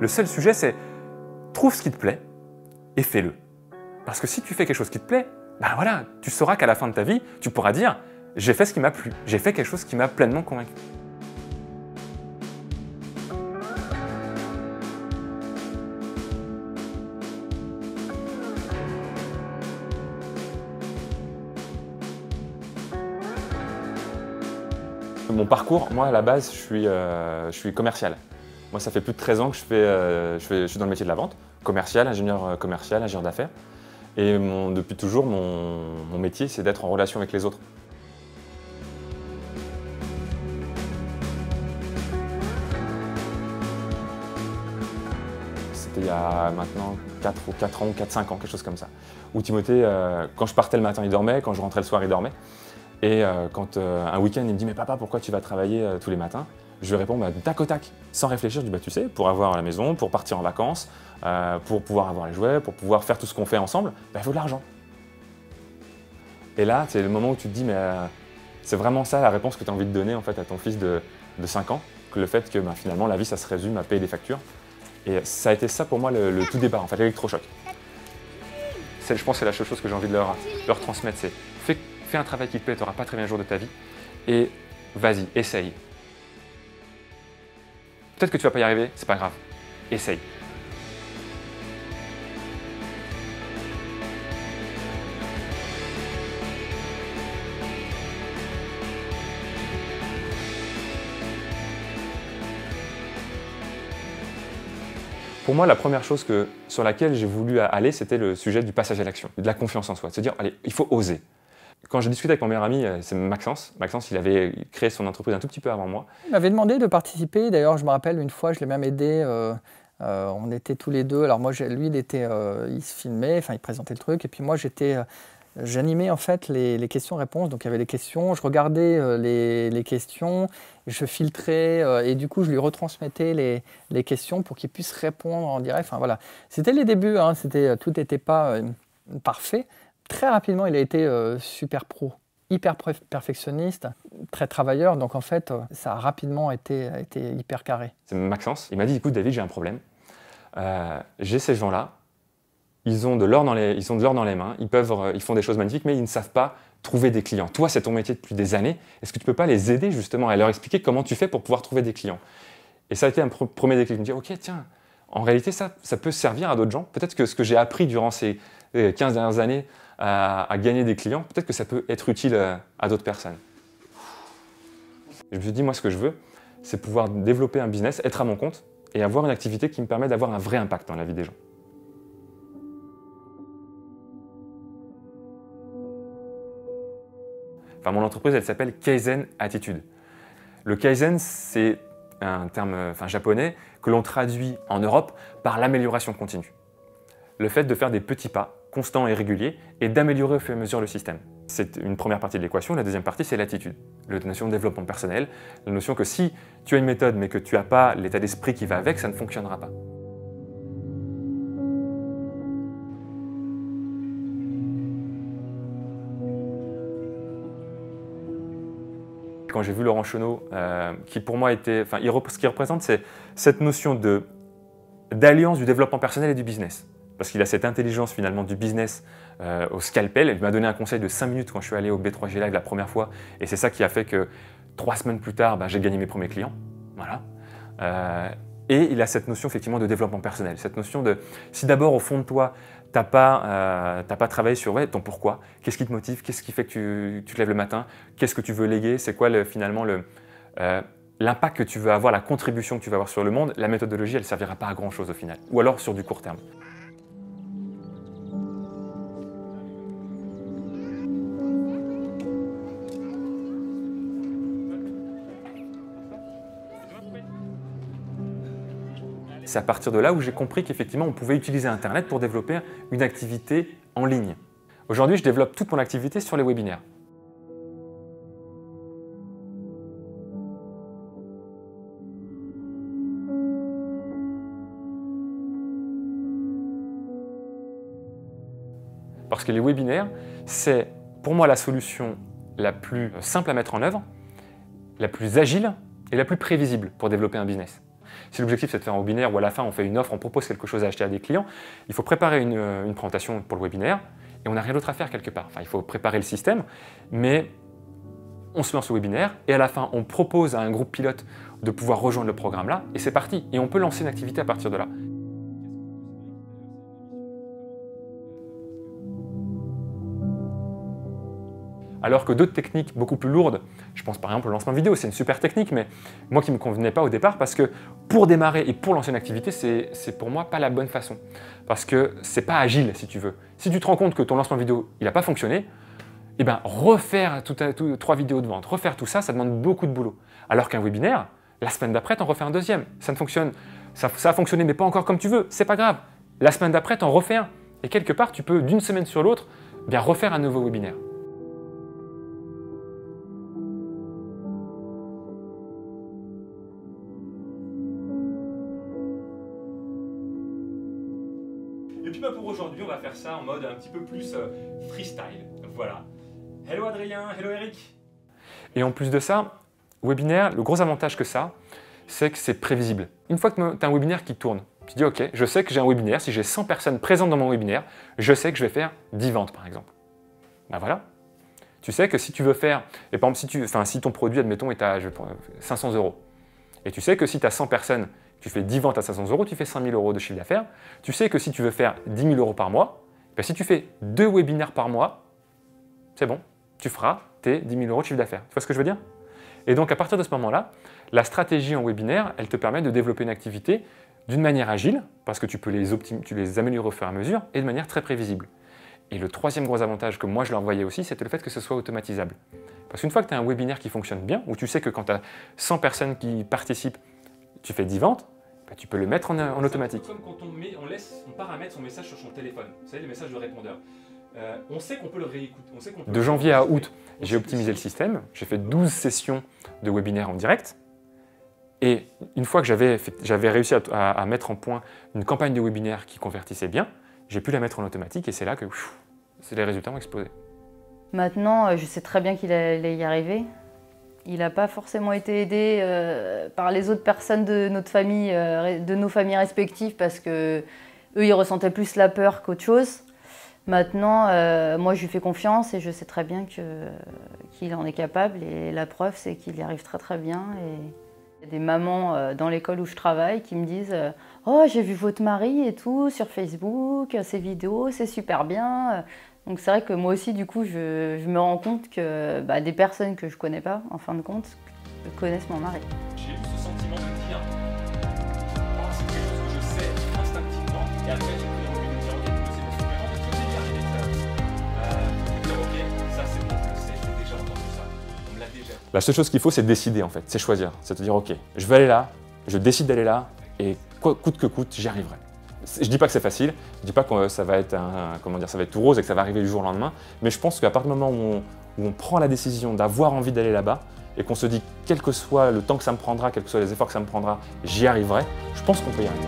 Le seul sujet, c'est trouve ce qui te plaît et fais-le. Parce que si tu fais quelque chose qui te plaît, ben voilà, tu sauras qu'à la fin de ta vie, tu pourras dire « j'ai fait ce qui m'a plu, j'ai fait quelque chose qui m'a pleinement convaincu ». Mon parcours, moi à la base, je suis commercial. Moi ça fait plus de 13 ans que je suis dans le métier de la vente, commercial, ingénieur commercial, ingénieur d'affaires. Et depuis toujours, mon métier, c'est d'être en relation avec les autres. C'était il y a maintenant 4 ans ou 4-5 ans, quelque chose comme ça. Où Timothée, quand je partais le matin, il dormait, quand je rentrais le soir, il dormait. Et quand un week-end, il me dit « Mais papa, pourquoi tu vas travailler tous les matins ?» Je lui réponds tac au tac, sans réfléchir. Je dis « Bah tu sais, pour avoir à la maison, pour partir en vacances, pour pouvoir avoir les jouets, pour pouvoir faire tout ce qu'on fait ensemble, il faut de l'argent. » Et là, c'est le moment où tu te dis « Mais c'est vraiment ça la réponse que tu as envie de donner en fait, à ton fils de 5 ans, que le fait que finalement la vie, ça se résume à payer des factures. » Et ça a été ça pour moi le tout départ, en fait, l'électrochoc. Je pense que c'est la seule chose que j'ai envie de leur transmettre, c'est fais un travail qui te plaît, tu n'auras pas très bien un jour de ta vie, et vas-y, essaye. Peut-être que tu ne vas pas y arriver, c'est pas grave, essaye. Pour moi, la première chose sur laquelle j'ai voulu aller, c'était le sujet du passage à l'action, de la confiance en soi, de se dire, allez, il faut oser. Quand j'ai discuté avec mon meilleur ami, c'est Maxence. Maxence, il avait créé son entreprise un tout petit peu avant moi. Il m'avait demandé de participer. D'ailleurs, je me rappelle une fois, je l'ai même aidé. On était tous les deux. Alors moi, lui, il se filmait, enfin, il présentait le truc. Et puis moi, j'animais en fait les questions-réponses. Donc il y avait les questions, je regardais les questions, je filtrais et du coup, je lui retransmettais les questions pour qu'il puisse répondre en direct. Enfin voilà, c'était les débuts. Hein, tout n'était pas parfait. Très rapidement, il a été super pro, hyper perfectionniste, très travailleur. Donc en fait, ça a rapidement été hyper carré. C'est Maxence. Il m'a dit, écoute David, j'ai un problème. J'ai ces gens-là, ils ont de l'or dans les mains, ils font des choses magnifiques, mais ils ne savent pas trouver des clients. Toi, c'est ton métier depuis des années. Est-ce que tu ne peux pas les aider justement à leur expliquer comment tu fais pour pouvoir trouver des clients? Et ça a été un premier déclic. Je me dis, ok, tiens, en réalité, ça peut servir à d'autres gens. Peut-être que ce que j'ai appris durant ces 15 dernières années à gagner des clients, peut-être que ça peut être utile à d'autres personnes. Je me suis dit, moi, ce que je veux, c'est pouvoir développer un business, être à mon compte et avoir une activité qui me permet d'avoir un vrai impact dans la vie des gens. Enfin, mon entreprise, elle s'appelle Kaizen Attitude. Le Kaizen, c'est un terme japonais que l'on traduit en Europe par l'amélioration continue. Le fait de faire des petits pas constants et réguliers et d'améliorer au fur et à mesure le système. C'est une première partie de l'équation. La deuxième partie, c'est l'attitude. La notion de développement personnel, la notion que si tu as une méthode mais que tu n'as pas l'état d'esprit qui va avec, ça ne fonctionnera pas. Quand j'ai vu Laurent Chenot, qui pour moi était, ce qu'il représente, c'est cette notion d'alliance du développement personnel et du business. Parce qu'il a cette intelligence finalement du business au scalpel. Il m'a donné un conseil de 5 minutes quand je suis allé au B3G Live la première fois. Et c'est ça qui a fait que 3 semaines plus tard, j'ai gagné mes premiers clients. Voilà. Et il a cette notion effectivement de développement personnel. Cette notion de, si d'abord au fond de toi, tu n'as pas travaillé sur ton pourquoi, qu'est-ce qui te motive, qu'est-ce qui fait que tu te lèves le matin, qu'est-ce que tu veux léguer, c'est quoi finalement l'impact que tu veux avoir, la contribution que tu veux avoir sur le monde, la méthodologie, elle ne servira pas à grand-chose au final. Ou alors sur du court terme. C'est à partir de là où j'ai compris qu'effectivement, on pouvait utiliser Internet pour développer une activité en ligne. Aujourd'hui, je développe toute mon activité sur les webinaires. Parce que les webinaires, c'est pour moi la solution la plus simple à mettre en œuvre, la plus agile et la plus prévisible pour développer un business. Si l'objectif c'est de faire un webinaire où à la fin on fait une offre, on propose quelque chose à acheter à des clients, il faut préparer une présentation pour le webinaire et on n'a rien d'autre à faire quelque part. Enfin, il faut préparer le système, mais on se lance au webinaire et à la fin on propose à un groupe pilote de pouvoir rejoindre le programme là et c'est parti. Et on peut lancer une activité à partir de là. Alors que d'autres techniques beaucoup plus lourdes, je pense par exemple au lancement vidéo, c'est une super technique, mais moi qui ne me convenait pas au départ parce que pour démarrer et pour lancer une activité, c'est pour moi pas la bonne façon. Parce que c'est pas agile si tu veux. Si tu te rends compte que ton lancement vidéo il n'a pas fonctionné, eh ben, refaire 3 vidéos de vente, refaire tout ça, ça demande beaucoup de boulot. Alors qu'un webinaire, la semaine d'après, tu en refais un deuxième. Ça a fonctionné mais pas encore comme tu veux, c'est pas grave. La semaine d'après, tu en refais un. Et quelque part, tu peux d'une semaine sur l'autre bien refaire un nouveau webinaire. Et puis pour aujourd'hui, on va faire ça en mode un petit peu plus freestyle. Voilà. Hello Adrien, hello Eric. Et en plus de ça, webinaire, le gros avantage que ça, c'est que c'est prévisible. Une fois que tu as un webinaire qui tourne, tu dis ok, je sais que j'ai un webinaire, si j'ai 100 personnes présentes dans mon webinaire, je sais que je vais faire 10 ventes par exemple. Ben voilà. Tu sais que si tu veux faire, et par exemple si ton produit, admettons, est à 500 €, et tu sais que si tu as 100 personnes, tu fais 10 ventes à 500 €, tu fais 5 000 € de chiffre d'affaires. Tu sais que si tu veux faire 10 000 € par mois, ben si tu fais 2 webinaires par mois, c'est bon, tu feras tes 10 000 € de chiffre d'affaires. Tu vois ce que je veux dire? Et donc à partir de ce moment-là, la stratégie en webinaire, elle te permet de développer une activité d'une manière agile, parce que tu peux les améliorer au fur et à mesure, et de manière très prévisible. Et le troisième gros avantage que moi je leur voyais aussi, c'était le fait que ce soit automatisable. Parce qu'une fois que tu as un webinaire qui fonctionne bien, où tu sais que quand tu as 100 personnes qui participent, tu fais 10 ventes, ben tu peux le mettre en automatique. C'est comme quand on paramètre son message sur son téléphone, vous savez, les messages de répondeur. On sait qu'on peut le réécouter. De janvier à août, j'ai optimisé le système, j'ai fait 12 sessions de webinaire en direct, et une fois que j'avais réussi à mettre en point une campagne de webinaire qui convertissait bien, j'ai pu la mettre en automatique et c'est là que les résultats ont explosé. Maintenant, je sais très bien qu'il allait y arriver. Il n'a pas forcément été aidé par les autres personnes de notre famille, de nos familles respectives, parce que eux, ils ressentaient plus la peur qu'autre chose. Maintenant, moi, je lui fais confiance et je sais très bien qu'il en est capable. Et la preuve, c'est qu'il y arrive très très bien. Et il y a des mamans dans l'école où je travaille qui me disent « Oh, j'ai vu votre mari et tout sur Facebook, ses vidéos, c'est super bien ». Donc c'est vrai que moi aussi, du coup, je me rends compte que des personnes que je ne connais pas, en fin de compte, connaissent mon mari. J'ai eu ce sentiment de dire oh, c'est quelque chose que je sais instinctivement, et après j'ai pris envie de dire ok, c'est de dire ok, ça c'est bon, je le sais, j'ai déjà entendu ça, on me l'a déjà. La seule chose qu'il faut, c'est décider en fait, c'est choisir. C'est de dire ok, je vais aller là, je décide d'aller là, et coûte que coûte, j'y arriverai. Je ne dis pas que c'est facile, je ne dis pas que ça va être ça va être tout rose et que ça va arriver du jour au lendemain, mais je pense qu'à partir du moment où on prend la décision d'avoir envie d'aller là-bas et qu'on se dit quel que soit le temps que ça me prendra, quels que soient les efforts que ça me prendra, j'y arriverai, je pense qu'on peut y arriver.